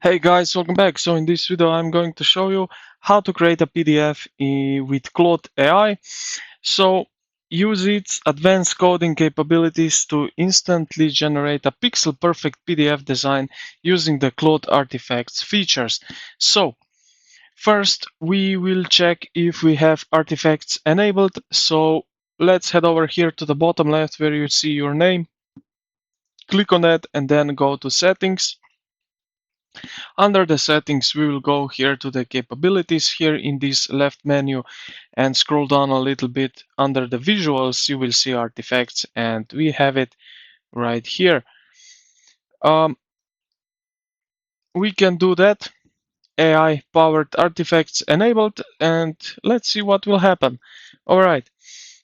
Hey guys, welcome back. So in this video I'm going to show you how to create a PDF with Claude AI. So use its advanced coding capabilities to instantly generate a pixel perfect PDF design using the Claude artifacts features. So first we will check if we have artifacts enabled. So let's head over here to the bottom left where you see your name. Click on that and then go to settings. Under the settings, we will go here to the capabilities here in this left menu and scroll down a little bit. Under the visuals, you will see artifacts and we have it right here. Um, we can do that. AI powered artifacts enabled, and let's see what will happen. All right,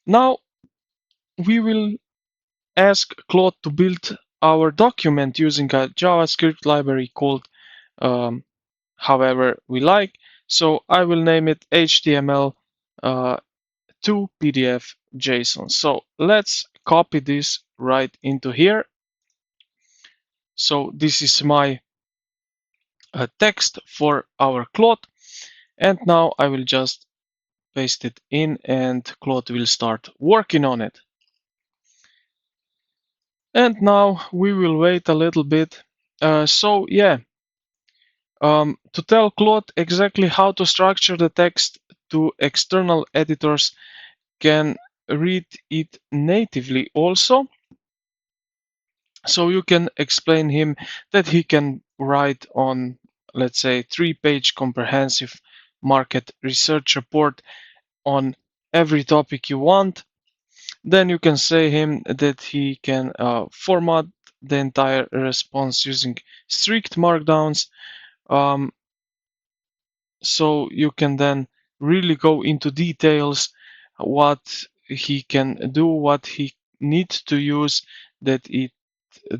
now we will ask Claude to build our document using a JavaScript library called however we like. So I will name it HTML to PDF JSON. So let's copy this right into here. So this is my text for our Claude. And now I will just paste it in and Claude will start working on it. And now we will wait a little bit. To tell Claude exactly how to structure the text to external editors can read it natively also. So you can explain him that he can write on, let's say, 3-page comprehensive market research report on every topic you want. Then you can say him that he can format the entire response using strict markdowns. Um, so you can then really go into details what he can do, what he needs to use, that it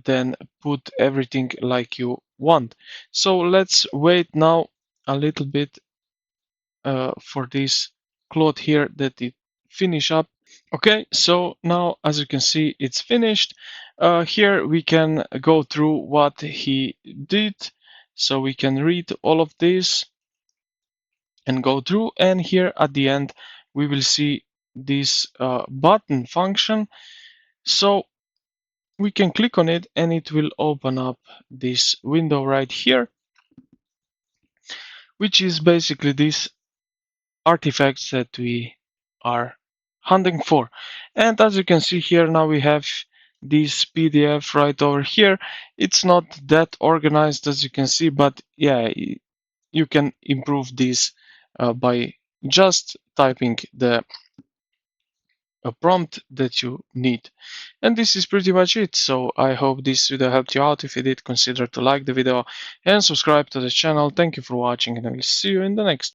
then put everything like you want. So let's wait now a little bit for this Claude here that it finish up. Okay, so now as you can see it's finished. Here we can go through what he did, so we can read all of this and go through, and here at the end we will see this button function. So we can click on it and it will open up this window right here, which is basically this artifacts that we are hunting for. And as you can see here, now we have this PDF right over here. It's not that organized as you can see, but yeah, you can improve this by just typing the prompt that you need. And this is pretty much it. So I hope this video helped you out. If you did, consider to like the video and subscribe to the channel. Thank you for watching, and I will see you in the next